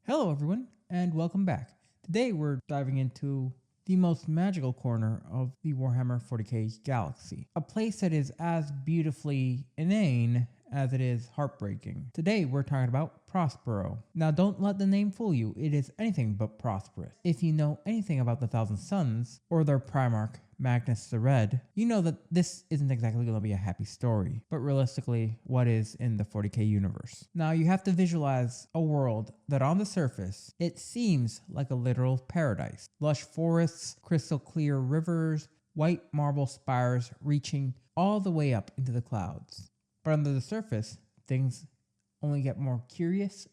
Hello everyone, and welcome back. Today we're diving into the most magical corner of the Warhammer 40k galaxy. A place that is as beautifully inane as it is heartbreaking. Today we're talking about Prospero. Now don't let the name fool you, it is anything but prosperous. If you know anything about the Thousand Sons, or their Primarch, Magnus the Red, you know that this isn't exactly going to be a happy story, but realistically, what is in the 40k universe? Now you have to visualize a world that on the surface, it seems like a literal paradise. Lush forests, crystal clear rivers, white marble spires reaching all the way up into the clouds. But under the surface, things only get curiouser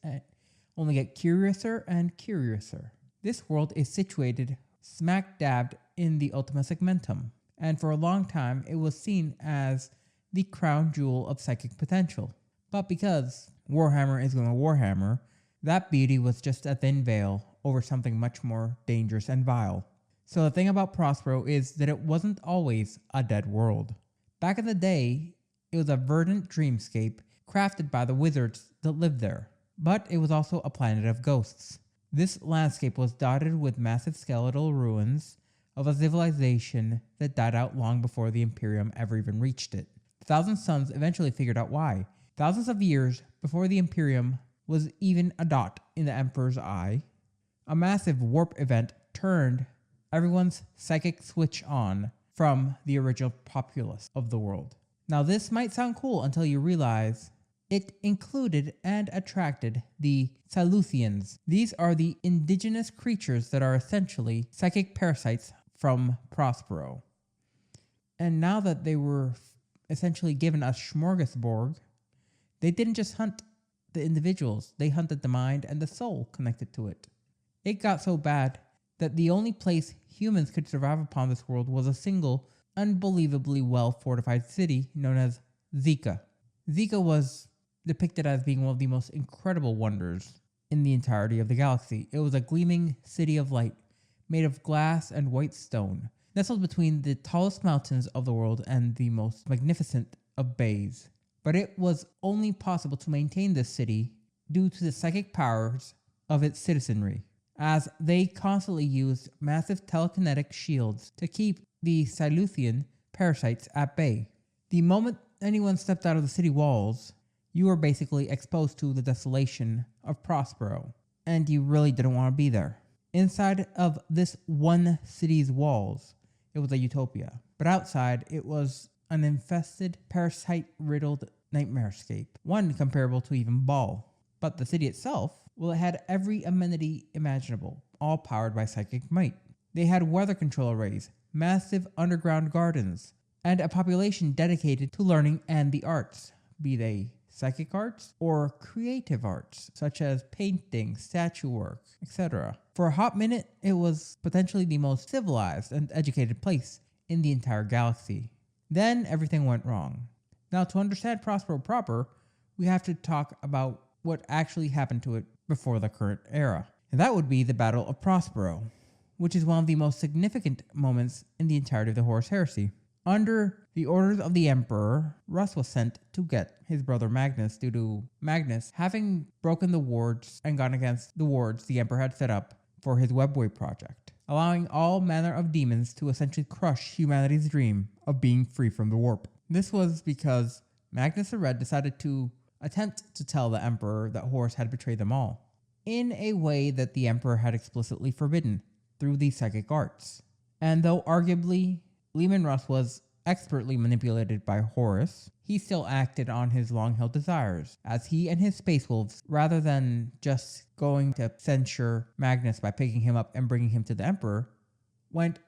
and curiouser. This world is situated smack dabbed in the Ultima Segmentum, and for a long time it was seen as the crown jewel of psychic potential. But because Warhammer is going to Warhammer, that beauty was just a thin veil over something much more dangerous and vile. So the thing about Prospero is that it wasn't always a dead world. Back in the day, it was a verdant dreamscape crafted by the wizards that lived there, but it was also a planet of ghosts. This landscape was dotted with massive skeletal ruins of a civilization that died out long before the Imperium ever even reached it. The Thousand Sons eventually figured out why. Thousands of years before the Imperium was even a dot in the Emperor's eye, a massive warp event turned everyone's psychic switch on from the original populace of the world. Now this might sound cool until you realize it included and attracted the psychneueins. These are the indigenous creatures that are essentially psychic parasites from Prospero. And now that they were essentially given a smorgasbord, they didn't just hunt the individuals, they hunted the mind and the soul connected to it. It got so bad that the only place humans could survive upon this world was a single, unbelievably well-fortified city known as Zika. Zika was depicted as being one of the most incredible wonders in the entirety of the galaxy. It was a gleaming city of light, made of glass and white stone, nestled between the tallest mountains of the world and the most magnificent of bays. But it was only possible to maintain this city due to the psychic powers of its citizenry, as they constantly used massive telekinetic shields to keep the psychneuein parasites at bay. The moment anyone stepped out of the city walls, you were basically exposed to the desolation of Prospero, and you really didn't want to be there. Inside of this one city's walls, it was a utopia, but outside it was an infested, parasite-riddled nightmarescape, one comparable to even Baal. But the city itself, well, it had every amenity imaginable, all powered by psychic might. They had weather control arrays, massive underground gardens, and a population dedicated to learning and the arts, be they psychic arts or creative arts, such as painting, statue work, etc. For a hot minute, it was potentially the most civilized and educated place in the entire galaxy. Then everything went wrong. Now, to understand Prospero proper, we have to talk about what actually happened to it before the current era. And that would be the Battle of Prospero, which is one of the most significant moments in the entirety of the Horus Heresy. Under the orders of the Emperor, Russ was sent to get his brother Magnus due to Magnus having broken the wards and gone against the wards the Emperor had set up for his Webway project, allowing all manner of demons to essentially crush humanity's dream of being free from the warp. This was because Magnus the Red decided to attempt to tell the Emperor that Horus had betrayed them all, in a way that the Emperor had explicitly forbidden through the psychic arts. And though arguably Leman Russ was expertly manipulated by Horus, he still acted on his long-held desires, as he and his Space Wolves, rather than just going to censure Magnus by picking him up and bringing him to the Emperor, went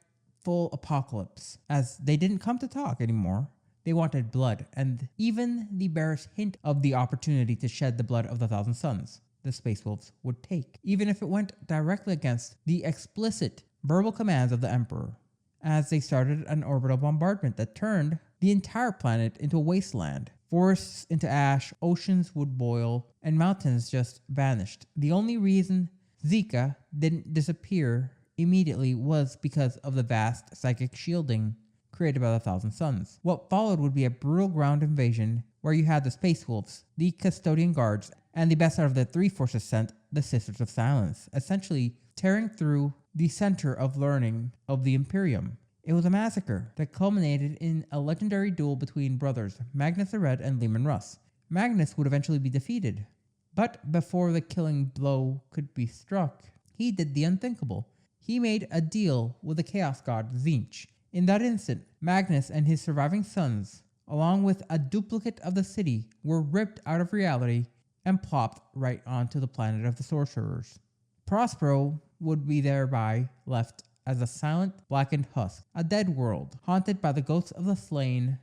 full apocalypse, as they didn't come to talk anymore. They wanted blood, and even the barest hint of the opportunity to shed the blood of the Thousand Sons, the Space Wolves would take, even if it went directly against the explicit verbal commands of the Emperor, as they started an orbital bombardment that turned the entire planet into a wasteland. Forests into ash, oceans would boil, and mountains just vanished. The only reason Zika didn't disappear immediately was because of the vast psychic shielding created by the Thousand Sons. What followed would be a brutal ground invasion where you had the Space Wolves, the Custodian Guards, and the best out of the three forces sent, the Sisters of Silence, essentially tearing through the center of learning of the Imperium. It was a massacre that culminated in a legendary duel between brothers Magnus the Red and Leman Russ. Magnus would eventually be defeated, but before the killing blow could be struck, he did the unthinkable. He made a deal with the chaos god Tzeentch. In that instant, Magnus and his surviving sons, along with a duplicate of the city, were ripped out of reality and plopped right onto the planet of the sorcerers. Prospero would be thereby left as a silent, blackened husk, a dead world, haunted by the ghosts of the slain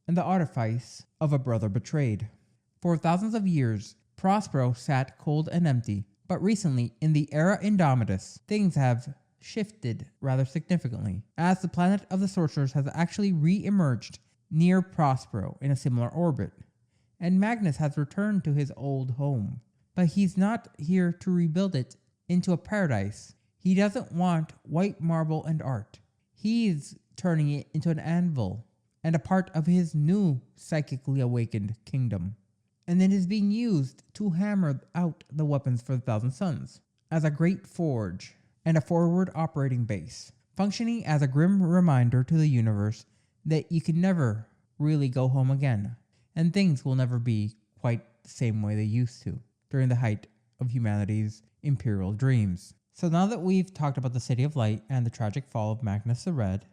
and the artifice of a brother betrayed. For thousands of years, Prospero sat cold and empty, but recently, in the Era Indomitus, things have shifted rather significantly, as the planet of the sorcerers has actually re-emerged near Prospero in a similar orbit, and Magnus has returned to his old home. But he's not here to rebuild it into a paradise. He doesn't want white marble and art. He's turning it into an anvil and a part of his new psychically awakened kingdom. And it is being used to hammer out the weapons for the Thousand Sons as a great forge and a forward operating base, functioning as a grim reminder to the universe that you can never really go home again, and things will never be quite the same way they used to during the height of humanity's imperial dreams. So now that we've talked about the City of Light and the tragic fall of Magnus the Red,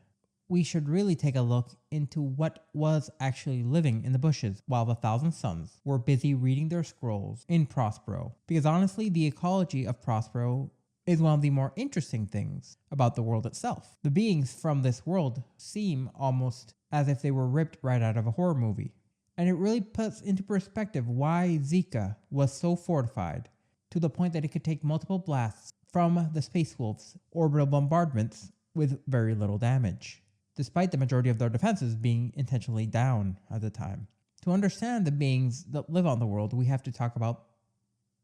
we should really take a look into what was actually living in the bushes while the Thousand Sons were busy reading their scrolls in Prospero. Because honestly, the ecology of Prospero is one of the more interesting things about the world itself. The beings from this world seem almost as if they were ripped right out of a horror movie. And it really puts into perspective why Zika was so fortified to the point that it could take multiple blasts from the Space Wolves' orbital bombardments with very little damage, despite the majority of their defenses being intentionally down at the time. To understand the beings that live on the world, we have to talk about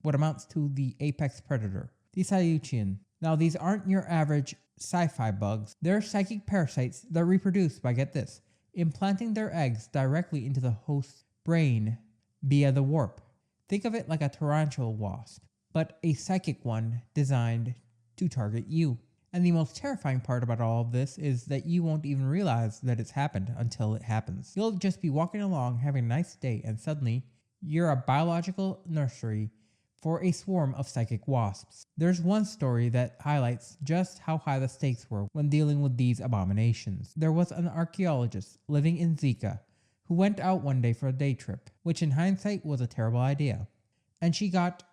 what amounts to the apex predator, the psychneuein. Now, these aren't your average sci-fi bugs. They're psychic parasites that reproduce by, get this, implanting their eggs directly into the host's brain via the warp. Think of it like a tarantula wasp, but a psychic one designed to target you. And the most terrifying part about all of this is that you won't even realize that it's happened until it happens. You'll just be walking along having a nice day, and suddenly you're a biological nursery for a swarm of psychic wasps. There's one story that highlights just how high the stakes were when dealing with these abominations. There was an archaeologist living in Zika who went out one day for a day trip, which in hindsight was a terrible idea. And she got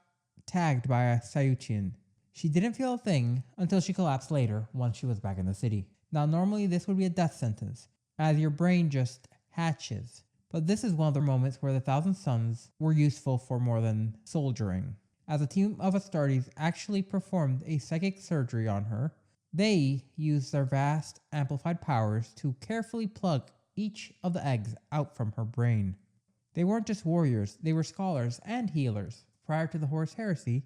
tagged by a psychneuein. She didn't feel a thing until she collapsed later once she was back in the city. Now normally this would be a death sentence, as your brain just hatches. But this is one of the moments where the Thousand Sons were useful for more than soldiering. As a team of Astartes actually performed a psychic surgery on her, they used their vast amplified powers to carefully plug each of the eggs out from her brain. They weren't just warriors, they were scholars and healers. Prior to the Horus Heresy,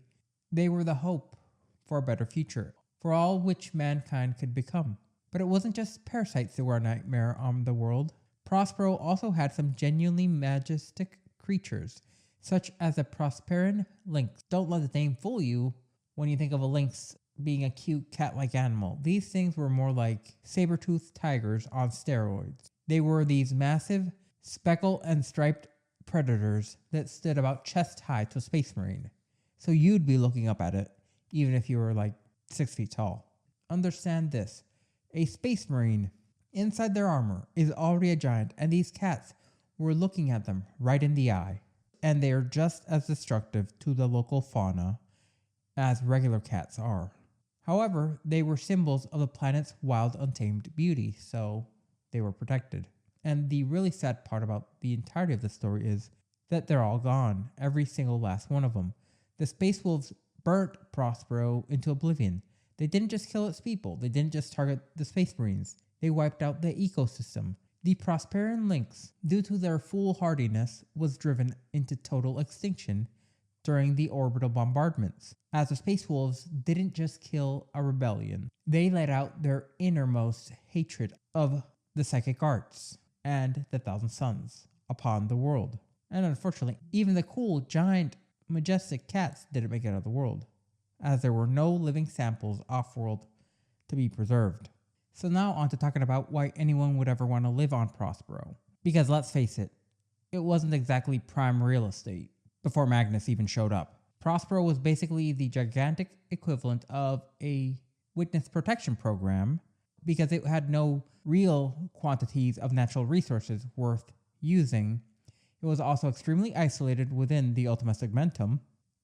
they were the hope for a better future, for all which mankind could become. But it wasn't just parasites that were a nightmare on the world. Prospero also had some genuinely majestic creatures, such as a Prosperan lynx. Don't let the name fool you when you think of a lynx being a cute cat-like animal. These things were more like saber-toothed tigers on steroids. They were these massive, speckled and striped predators that stood about chest high to a space marine. So you'd be looking up at it, even if you were like 6 feet tall. Understand this. A space marine inside their armor is already a giant, and these cats were looking at them right in the eye. And they are just as destructive to the local fauna as regular cats are. However, they were symbols of the planet's wild, untamed beauty, so they were protected. And the really sad part about the entirety of the story is that they're all gone, every single last one of them. The Space Wolves burnt Prospero into oblivion. They didn't just kill its people, they didn't just target the Space Marines, they wiped out the ecosystem. The Prosperan lynx, due to their foolhardiness, was driven into total extinction during the orbital bombardments, as the Space Wolves didn't just kill a rebellion, they let out their innermost hatred of the psychic arts and the Thousand Sons upon the world. And unfortunately, even the cool, giant, majestic cats didn't make it out of the world. as there were no living samples off-world to be preserved. So now on to talking about why anyone would ever want to live on Prospero. Because let's face it, it wasn't exactly prime real estate before Magnus even showed up. Prospero was basically the gigantic equivalent of a witness protection program because it had no real quantities of natural resources worth using. It was also extremely isolated within the Ultima Segmentum,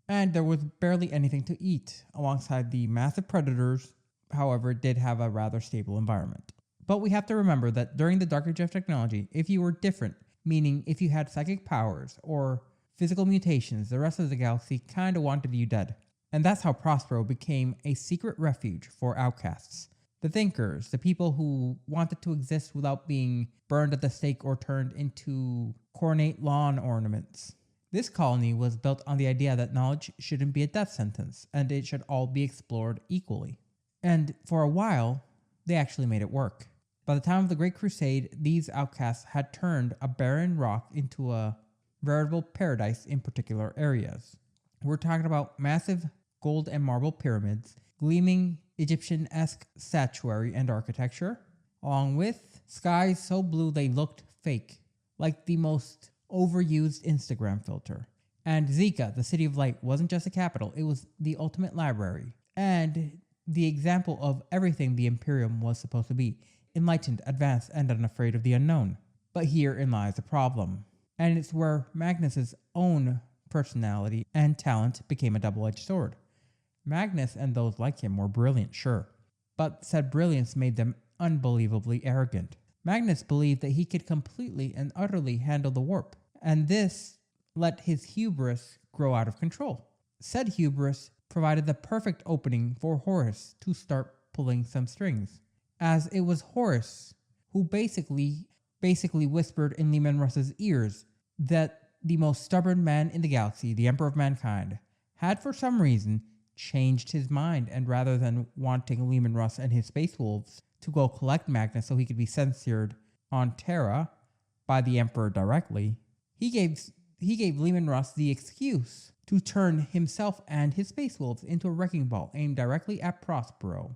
and there was barely anything to eat alongside the massive predators. However, it did have a rather stable environment. But we have to remember that during the Dark Age of technology, if you were different, meaning if you had psychic powers or physical mutations, the rest of the galaxy kinda wanted you dead. And that's how Prospero became a secret refuge for outcasts. The thinkers, the people who wanted to exist without being burned at the stake or turned into ornate lawn ornaments. This colony was built on the idea that knowledge shouldn't be a death sentence, and it should all be explored equally. And for a while, they actually made it work. By the time of the Great Crusade, these outcasts had turned a barren rock into a veritable paradise in particular areas. We're talking about massive gold and marble pyramids, gleaming Egyptian-esque statuary and architecture, along with skies so blue they looked fake, like the most overused Instagram filter. And Zika, the City of Light, wasn't just a capital, it was the ultimate library, and the example of everything the Imperium was supposed to be: enlightened, advanced, and unafraid of the unknown. But herein lies the problem, and it's where Magnus's own personality and talent became a double-edged sword. Magnus and those like him were brilliant, sure, but said brilliance made them unbelievably arrogant. Magnus believed that he could completely and utterly handle the warp, and this let his hubris grow out of control. Said hubris provided the perfect opening for Horus to start pulling some strings, as it was Horus who basically whispered in Leman Russ's ears that the most stubborn man in the galaxy, the Emperor of Mankind, had for some reason changed his mind, and rather than wanting Leman Russ and his Space Wolves to go collect Magnus so he could be censored on Terra by the Emperor directly, he gave Leman Russ the excuse to turn himself and his Space Wolves into a wrecking ball aimed directly at Prospero.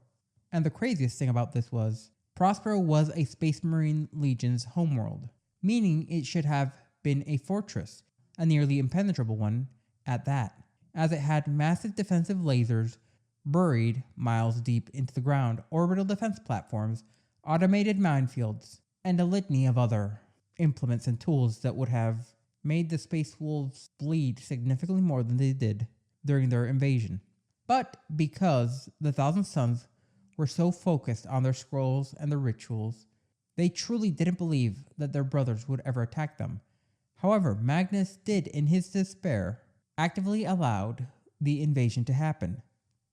And the craziest thing about this was, Prospero was a Space Marine Legion's homeworld, meaning it should have been a fortress, a nearly impenetrable one at that, as it had massive defensive lasers buried miles deep into the ground, orbital defense platforms, automated minefields, and a litany of other implements and tools that would have made the Space Wolves bleed significantly more than they did during their invasion. But because the Thousand Sons were so focused on their scrolls and their rituals, they truly didn't believe that their brothers would ever attack them. However, Magnus did, in his despair, actively allowed the invasion to happen,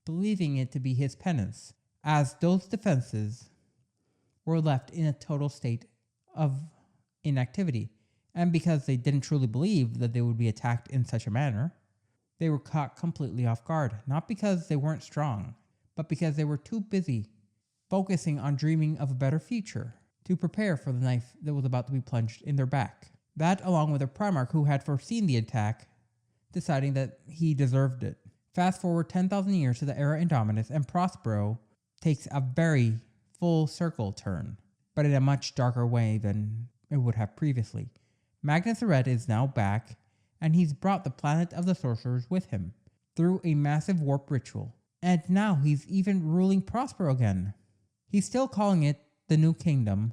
believing it to be his penance, as those defenses were left in a total state of inactivity. And because they didn't truly believe that they would be attacked in such a manner, they were caught completely off guard, not because they weren't strong, but because they were too busy focusing on dreaming of a better future to prepare for the knife that was about to be plunged in their back. That, along with a Primarch who had foreseen the attack, deciding that he deserved it. Fast forward 10,000 years to the era Indominus, and Prospero takes a very full circle turn, but in a much darker way than it would have previously. Magnus the Red is now back, and he's brought the planet of the sorcerers with him through a massive warp ritual. And now he's even ruling Prospero again. He's still calling it the New Kingdom,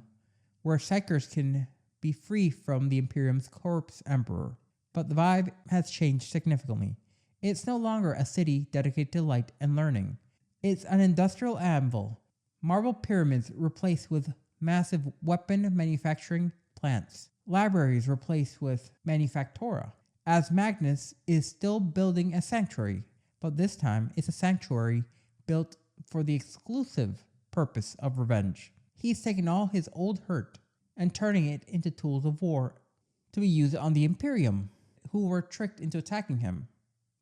where Psychers can be free from the Imperium's corpse emperor. But the vibe has changed significantly. It's no longer a city dedicated to light and learning. It's an industrial anvil, marble pyramids replaced with massive weapon manufacturing plants, libraries replaced with manufactura, as Magnus is still building a sanctuary, but this time it's a sanctuary built for the exclusive purpose of revenge. He's taken all his old hurt and turning it into tools of war to be used on the Imperium, who were tricked into attacking him.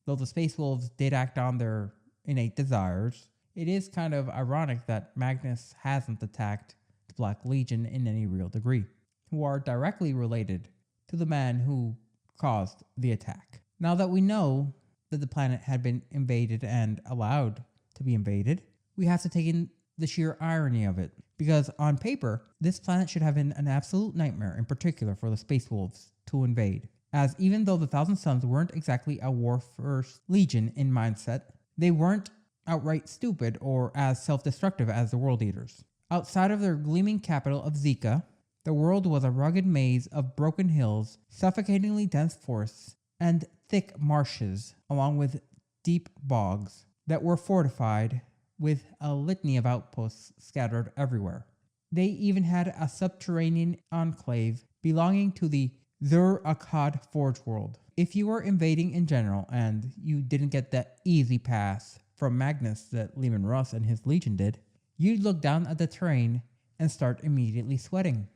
Though the Space Wolves did act on their innate desires, it is kind of ironic that Magnus hasn't attacked the Black Legion in any real degree, who are directly related to the man who caused the attack. Now that we know that the planet had been invaded and allowed to be invaded, we have to take in the sheer irony of it. Because on paper, this planet should have been an absolute nightmare, in particular for the Space Wolves to invade. As even though the Thousand Sons weren't exactly a war-first legion in mindset, they weren't outright stupid or as self-destructive as the World Eaters. Outside of their gleaming capital of Zika, the world was a rugged maze of broken hills, suffocatingly dense forests, and thick marshes, along with deep bogs that were fortified with a litany of outposts scattered everywhere. They even had a subterranean enclave belonging to the Zur-Akkad Forge world. If you were invading in general and you didn't get that easy pass from Magnus that Leman Russ and his legion did, you'd look down at the terrain and start immediately sweating.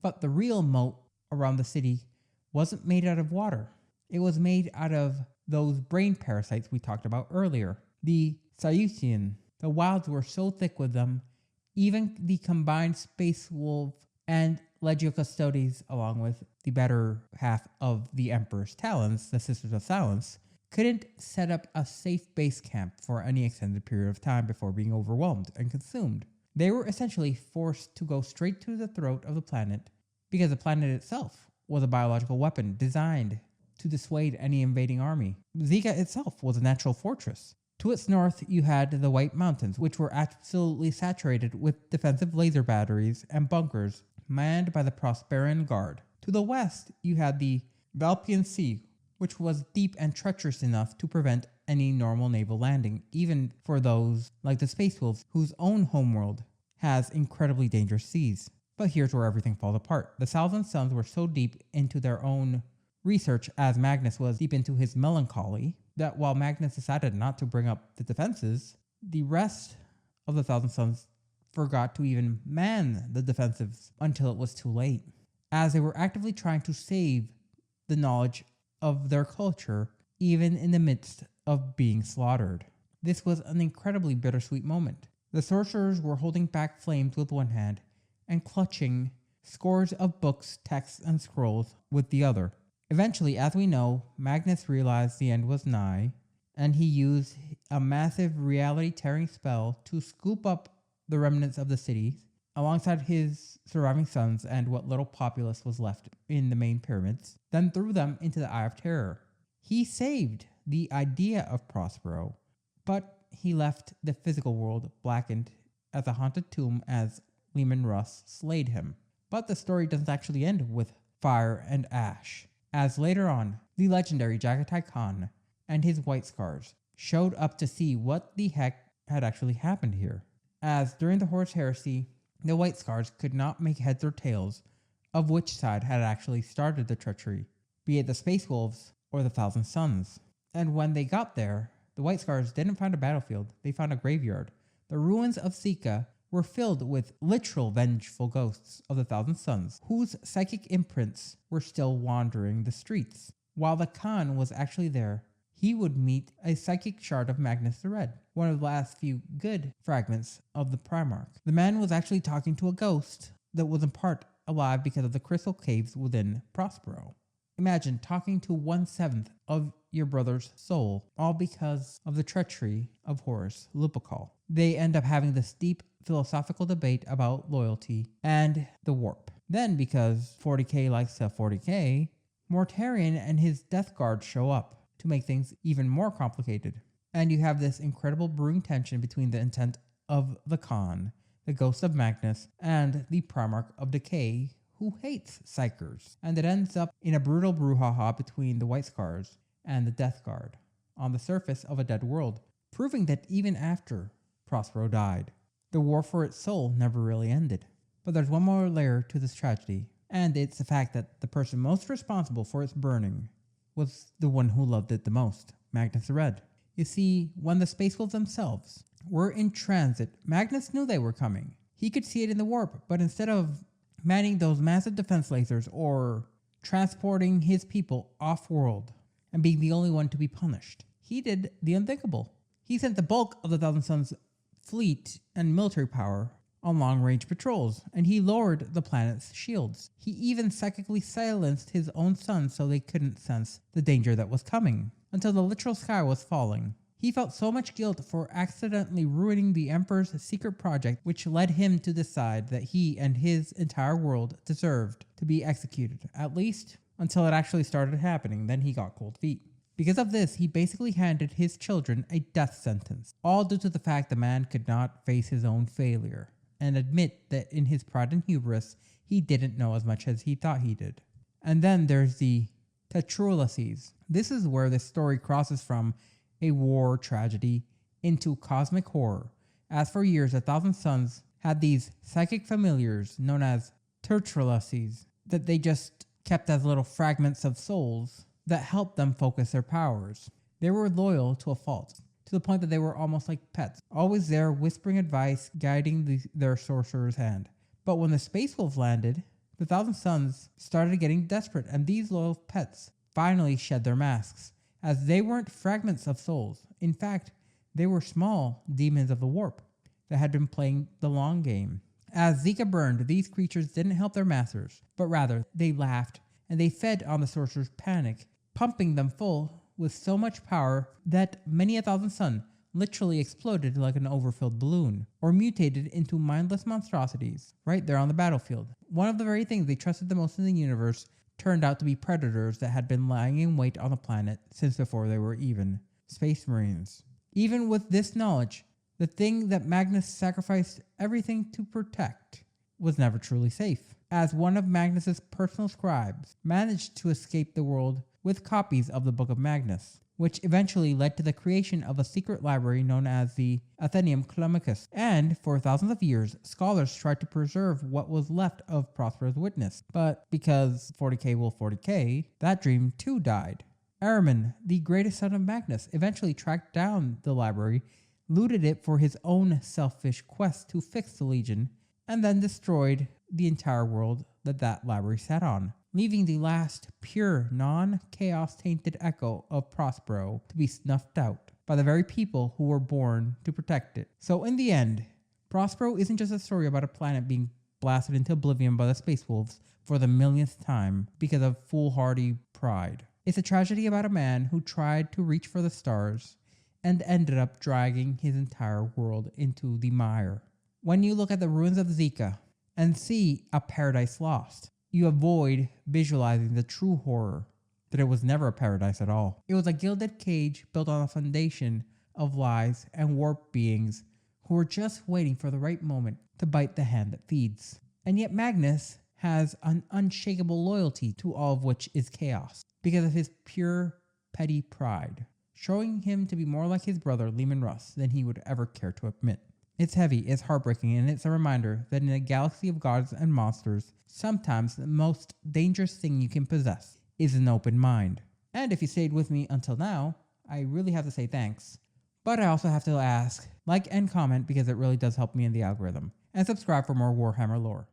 But the real moat around the city wasn't made out of water. It was made out of those brain parasites we talked about earlier, the psychneuein. The wilds were so thick with them, even the combined Space Wolf and Legio Custodes, along with the better half of the Emperor's Talons, the Sisters of Silence, couldn't set up a safe base camp for any extended period of time before being overwhelmed and consumed. They were essentially forced to go straight to the throat of the planet because the planet itself was a biological weapon designed to dissuade any invading army. Zika itself was a natural fortress. To its north, you had the White Mountains, which were absolutely saturated with defensive laser batteries and bunkers manned by the Prosperan Guard. To the west, you had the Valpian Sea, which was deep and treacherous enough to prevent any normal naval landing, even for those like the Space Wolves, whose own homeworld has incredibly dangerous seas. But here's where everything falls apart. The Thousand Sons were so deep into their own research, as Magnus was deep into his melancholy, that while Magnus decided not to bring up the defenses, the rest of the Thousand Sons forgot to even man the defensives until it was too late, as they were actively trying to save the knowledge of their culture, even in the midst of being slaughtered. This was an incredibly bittersweet moment. The sorcerers were holding back flames with one hand and clutching scores of books, texts, and scrolls with the other. Eventually, as we know, Magnus realized the end was nigh, and he used a massive reality-tearing spell to scoop up the remnants of the city, alongside his surviving sons and what little populace was left in the main pyramids, then threw them into the Eye of Terror. He saved the idea of Prospero, but he left the physical world blackened as a haunted tomb as Leman Russ slayed him. But the story doesn't actually end with fire and ash, as later on, the legendary Jagatai Khan and his White Scars showed up to see what the heck had actually happened here. As during the Horus Heresy, the White Scars could not make heads or tails of which side had actually started the treachery, be it the Space Wolves or the Thousand Sons. And when they got there, the White Scars didn't find a battlefield, they found a graveyard. The ruins of Zika were filled with literal vengeful ghosts of the Thousand Sons, whose psychic imprints were still wandering the streets. While the Khan was actually there, he would meet a psychic shard of Magnus the Red, one of the last few good fragments of the Primarch. The man was actually talking to a ghost that was in part alive because of the crystal caves within Prospero. Imagine talking to 1/7 of your brother's soul, all because of the treachery of Horus Lupercal. They end up having this deep philosophical debate about loyalty and the warp. Then, because 40k likes to 40k, Mortarion and his Death Guard show up to make things even more complicated. And you have this incredible brewing tension between the intent of the Khan, the ghost of Magnus, and the Primarch of Decay, who hates Psychers. And it ends up in a brutal brouhaha between the White Scars and the Death Guard on the surface of a dead world, proving that even after Prospero died, the war for its soul never really ended. But there's one more layer to this tragedy, and it's the fact that the person most responsible for its burning was the one who loved it the most, Magnus the Red. You see, when the Space Wolves themselves were in transit, Magnus knew they were coming. He could see it in the warp, but instead of manning those massive defense lasers or transporting his people off-world and being the only one to be punished, he did the unthinkable. He sent the bulk of the Thousand Sons fleet and military power on long-range patrols, and he lowered the planet's shields. He even psychically silenced his own sons so they couldn't sense the danger that was coming. until the literal sky was falling. He felt so much guilt for accidentally ruining the Emperor's secret project, which led him to decide that he and his entire world deserved to be executed, at least until it actually started happening. Then he got cold feet. Because of this, he basically handed his children a death sentence, all due to the fact the man could not face his own failure and admit that in his pride and hubris, he didn't know as much as he thought he did. And then there's the Temple-Arcologies. This is where the story crosses from a war tragedy into cosmic horror, as for years the Thousand Sons had these psychic familiars known as Temple-Arcologies that they just kept as little fragments of souls that helped them focus their powers. They were loyal to a fault, to the point that they were almost like pets, always there whispering advice, guiding their sorcerer's hand. But when the Space Wolves landed, the Thousand Sons started getting desperate, and these loyal pets finally shed their masks, as they weren't fragments of souls. In fact, they were small demons of the warp that had been playing the long game. As Zika burned, these creatures didn't help their masters, but rather they laughed and they fed on the sorcerer's panic, pumping them full with so much power that many a Thousand Sun literally exploded like an overfilled balloon, or mutated into mindless monstrosities right there on the battlefield. One of the very things they trusted the most in the universe turned out to be predators that had been lying in wait on the planet since before they were even space marines. Even with this knowledge, the thing that Magnus sacrificed everything to protect was never truly safe, as one of Magnus's personal scribes managed to escape the world with copies of the Book of Magnus, which eventually led to the creation of a secret library known as the Athenaeum Climacus. And for thousands of years, scholars tried to preserve what was left of Prospero's witness. But because 40k will 40k, that dream too died. Ahriman, the greatest son of Magnus, eventually tracked down the library, looted it for his own selfish quest to fix the Legion, and then destroyed the entire world that library sat on, leaving the last pure, non-chaos tainted echo of Prospero to be snuffed out by the very people who were born to protect it. So in the end, Prospero isn't just a story about a planet being blasted into oblivion by the Space Wolves for the millionth time because of foolhardy pride. It's a tragedy about a man who tried to reach for the stars and ended up dragging his entire world into the mire. When you look at the ruins of Zika and see a paradise lost, you avoid visualizing the true horror that it was never a paradise at all. It was a gilded cage built on a foundation of lies and warped beings who were just waiting for the right moment to bite the hand that feeds. And yet Magnus has an unshakable loyalty to all of which is chaos because of his pure, petty pride, showing him to be more like his brother Leman Russ than he would ever care to admit. It's heavy, it's heartbreaking, and it's a reminder that in a galaxy of gods and monsters, sometimes the most dangerous thing you can possess is an open mind. And if you stayed with me until now, I really have to say thanks. But I also have to ask, like and comment because it really does help me in the algorithm, and subscribe for more Warhammer lore.